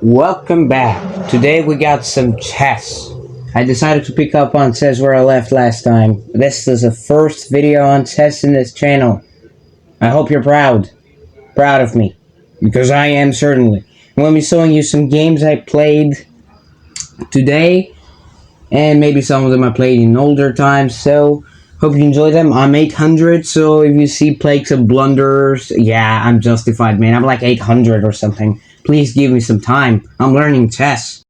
Welcome back. Today we got some chess. I decided to pick up on chess where I left last time. This is the first video on chess in this channel. I hope you're proud. Proud of me. Because I am certainly. I'm going to be showing you some games I played today. And maybe some of them I played in older times. So, hope you enjoy them. I'm 800, so if you see plagues of blunders, yeah, I'm justified, man. I'm like 800 or something. Please give me some time. I'm learning chess.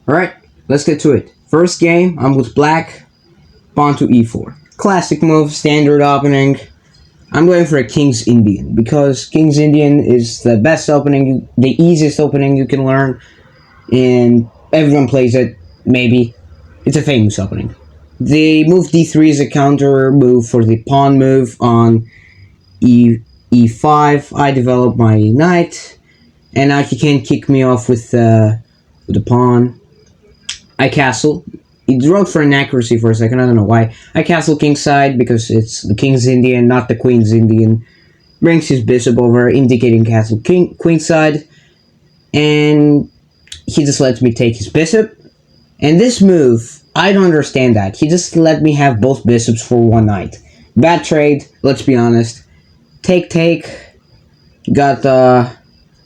Alright, let's get to it. First game, I'm with black. Pawn to e4. Classic move, standard opening. I'm going for a King's Indian because King's Indian is the best opening, the easiest opening you can learn, and everyone plays it, maybe. It's a famous opening. The move d3 is a counter move for the pawn move on e5. I develop my knight, and now he can't kick me off with the pawn. I castle. It wrote for inaccuracy for a second, I don't know why. I castle kingside because it's the King's Indian, not the Queen's Indian. Brings his bishop over, indicating castle queenside, and he just lets me take his bishop. And this move, I don't understand that. He just let me have both bishops for one knight. Bad trade, let's be honest. Take. Got,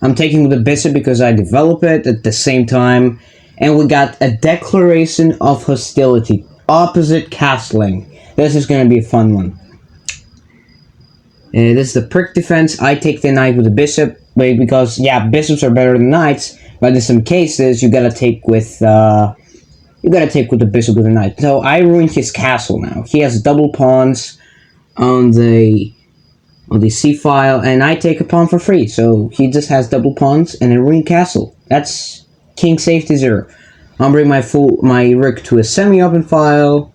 I'm taking with the bishop because I develop it at the same time. And we got a declaration of hostility. Opposite castling. This is going to be a fun one. This is the prick defense. I take the knight with the bishop. Because, yeah, bishops are better than knights. But in some cases, you gotta take with the bishop with the knight. So I ruined his castle now. He has double pawns on the c-file, and I take a pawn for free. So he just has double pawns and a ruined castle. That's king safety 0. I'll bring my rook to a semi-open file,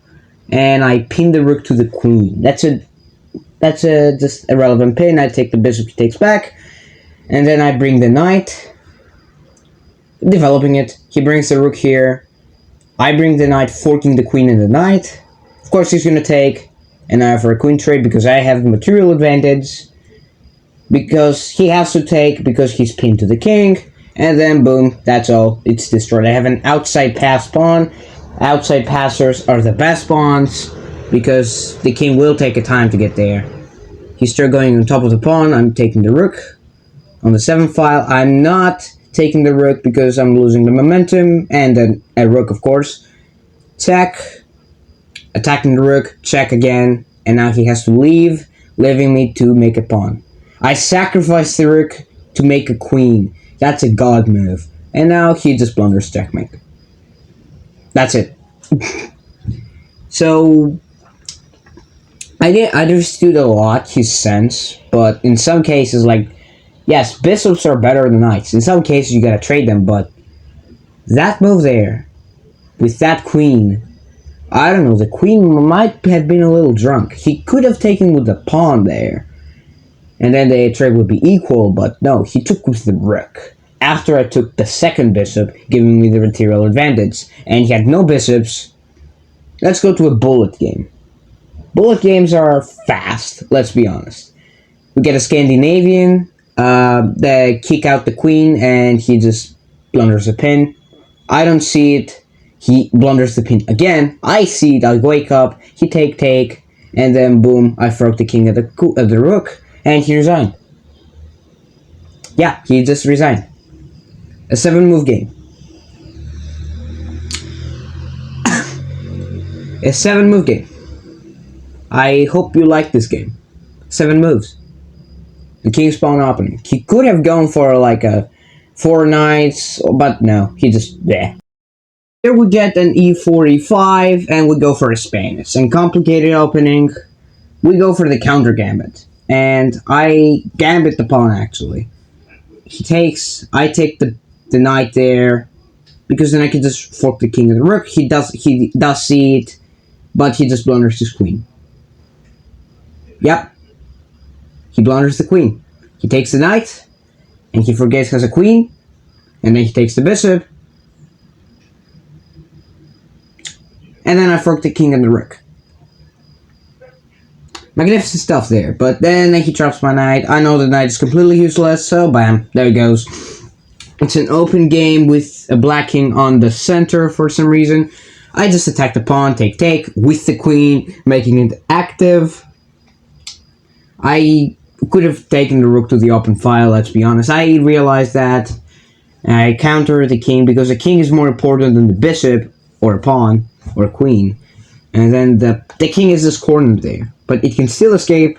and I pin the rook to the queen. That's a just irrelevant pin. I take the bishop, he takes back, and then I bring the knight, developing it. He brings the rook here. I bring the knight, forking the queen and the knight. Of course, he's gonna take, and I have a queen trade because I have material advantage. Because he has to take because he's pinned to the king. And then boom, that's all. It's destroyed. I have an outside pass pawn. Outside passers are the best pawns because the king will take a time to get there. He's still going on top of the pawn. I'm taking the rook. On the 7th file, I'm not taking the rook because I'm losing the momentum. And then a rook, of course. Check. Attacking the rook. Check again. And now he has to leave, leaving me to make a pawn. I sacrifice the rook to make a queen. That's a god move. And now he just blunders checkmate. That's it. So, I understood a lot his sense, but in some cases, like, yes, bishops are better than knights. In some cases, you gotta trade them, but that move there, with that queen, I don't know, the queen might have been a little drunk. He could have taken with the pawn there, and then the trade would be equal, but no, he took with the rook. After I took the second bishop, giving me the material advantage, and he had no bishops. Let's go to a bullet game. Bullet games are fast, let's be honest. We get a Scandinavian, they kick out the queen, and he just blunders a pin. I don't see it. He blunders the pin again. I see it. I wake up. He take, and then boom, I throw the king at the rook, and he resigned. Yeah, he just resigned. A 7-move game. A 7-move game. I hope you like this game. 7 moves. The king's pawn opening. He could have gone for like a 4 knights, but no, he just yeah. Here we get an e4, e5, and we go for a Spanish. And complicated opening, we go for the counter gambit. And I gambit the pawn, actually. He takes, I take the knight there, because then I can just fork the king and the rook. He does see it, but he just blunders his queen. Yep. He blunders the queen. He takes the knight, and he forgets he has a queen, and then he takes the bishop, and then I fork the king and the rook. Magnificent stuff there, but then he drops my knight. I know the knight is completely useless, so bam, there he goes. It's an open game with a black king on the center for some reason. I just attack the pawn, take with the queen, making it active. I could have taken the rook to the open file, let's be honest. I realized that. I counter the king because the king is more important than the bishop or a pawn or a queen. And then the king is just cornered there. But it can still escape.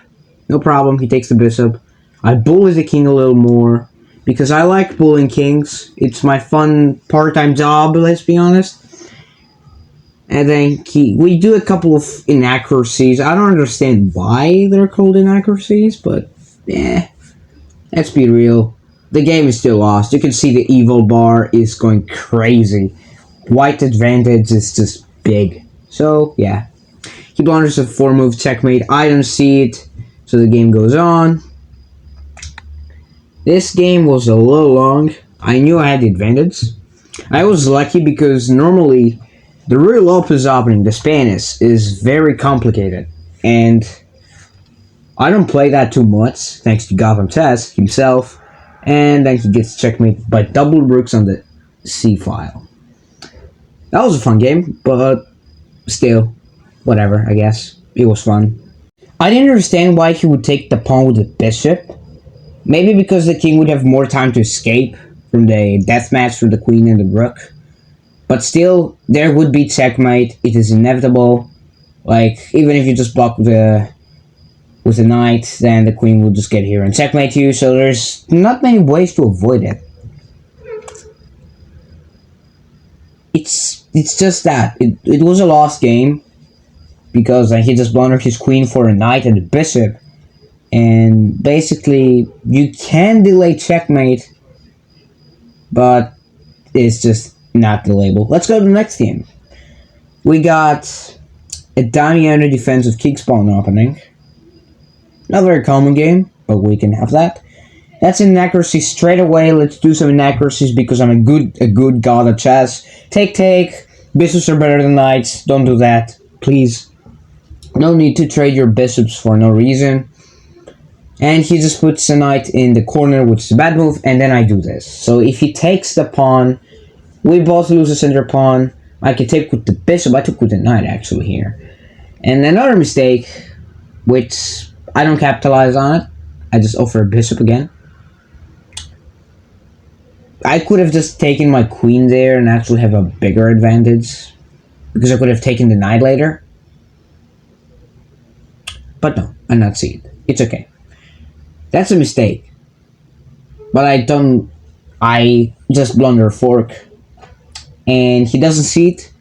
No problem. He takes the bishop. I bully the king a little more because I like bullying kings. It's my fun part-time job, let's be honest. And then we do a couple of inaccuracies. I don't understand why they're called inaccuracies, but let's be real. The game is still lost. You can see the evil bar is going crazy. White advantage is just big. So, yeah. He blunders a 4-move checkmate. I don't see it. So the game goes on. This game was a little long. I knew I had the advantage. I was lucky because normally the real opens opening, the Spanish, is very complicated. And I don't play that too much, thanks to Gotham Chess himself. And then he gets checkmated by double rooks on the C file. That was a fun game, but still, whatever, I guess. It was fun. I didn't understand why he would take the pawn with the bishop. Maybe because the king would have more time to escape from the deathmatch for the queen and the rook. But still, there would be checkmate. It is inevitable. Like, even if you just block with the knight, then the queen will just get here and checkmate you, so there's not many ways to avoid it. It's just that. It was a lost game, because he just blundered his queen for a knight and a bishop, and basically, you can delay checkmate, but it's just not delayable. Let's go to the next game. We got a Damiano defensive king spawn opening. Not a very common game, but we can have that. That's inaccuracy straight away. Let's do some inaccuracies because I'm a good god at chess. Take. Bishops are better than knights. Don't do that, please. No need to trade your bishops for no reason. And he just puts a knight in the corner, which is a bad move, and then I do this. So if he takes the pawn, we both lose the center pawn. I can take with the bishop. I took with the knight, actually, here. And another mistake, which I don't capitalize on it. I just offer a bishop again. I could have just taken my queen there and actually have a bigger advantage. Because I could have taken the knight later. But no, I not see it. It's okay. That's a mistake. But I just blunder a fork. And he doesn't see it.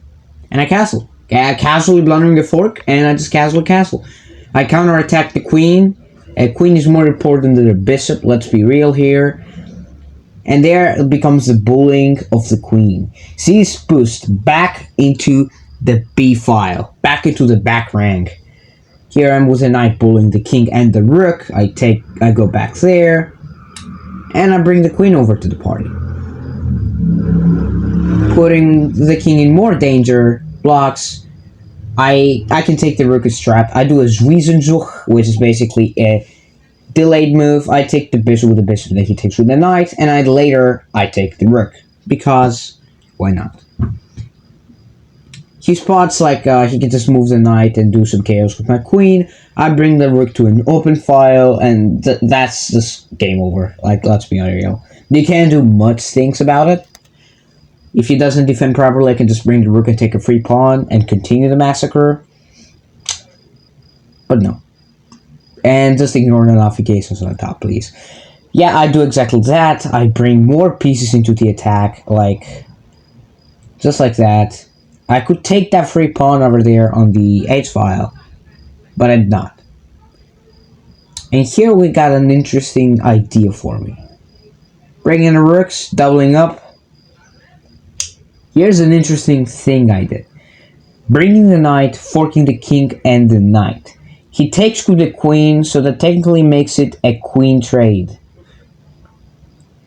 And I castle. Casually blundering a fork, and I just castle a castle. I counterattack the queen. A queen is more important than the bishop, let's be real here. And there it becomes the bullying of the queen. She is pushed back into the B file, back into the back rank. Here I'm with a knight bullying the king and the rook. I go back there, and I bring the queen over to the party, putting the king in more danger. Blocks. I can take the rook as trap. I do a Zwiezenzug, which is basically a delayed move. I take the bishop with the bishop that he takes with the knight, and I take the rook, because why not? He spots like he can just move the knight and do some chaos with my queen. I bring the rook to an open file, and that's just game over. Like, let's be real. You can't do much things about it. If he doesn't defend properly, I can just bring the rook and take a free pawn and continue the massacre. But no. And just ignore the notifications on the top, please. Yeah, I do exactly that. I bring more pieces into the attack, like, just like that. I could take that free pawn over there on the H file, but I did not. And here we got an interesting idea for me. Bringing the rooks, doubling up. Here's an interesting thing I did. Bringing the knight, forking the king and the knight. He takes with the queen, so that technically makes it a queen trade.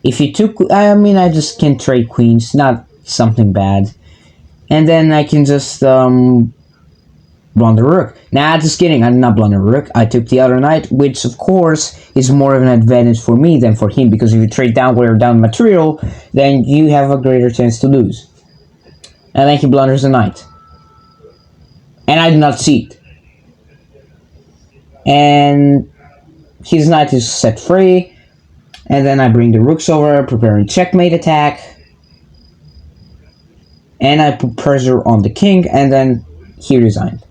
If he took, I just can trade queens, not something bad. And then I can just blunder rook. Nah, just kidding. I did not blunder rook. I took the other knight, which of course is more of an advantage for me than for him, because if you trade down or down material, then you have a greater chance to lose. And then he blunders the knight. And I did not see it. And his knight is set free. And then I bring the rooks over, preparing checkmate attack. And I put pressure on the king, and then he resigned.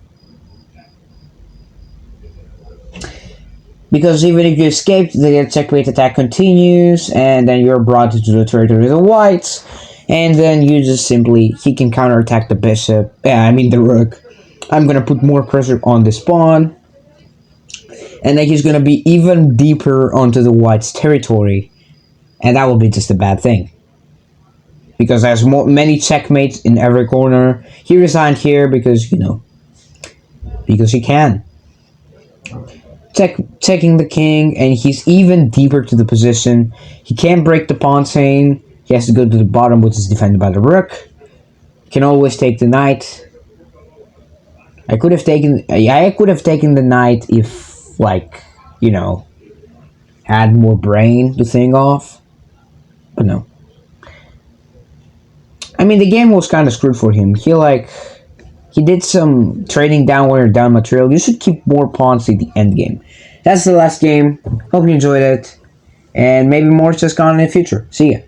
Because even if you escaped, the checkmate attack continues, and then you're brought into the territory of the whites, and then you just simply, he can counterattack the bishop, the rook. I'm gonna put more pressure on this pawn, and then he's gonna be even deeper onto the white's territory, and that will be just a bad thing. Because there's many checkmates in every corner. He resigned here because, because he can. Checking the king, and he's even deeper to the position. He can't break the pawn chain. He has to go to the bottom, which is defended by the rook. Can always take the knight. I could have taken the knight if, had more brain to think of. But no. The game was kind of screwed for him. He did some trading down material. You should keep more pawns at the end game. That's the last game. Hope you enjoyed it. And maybe more is just gone in the future. See ya.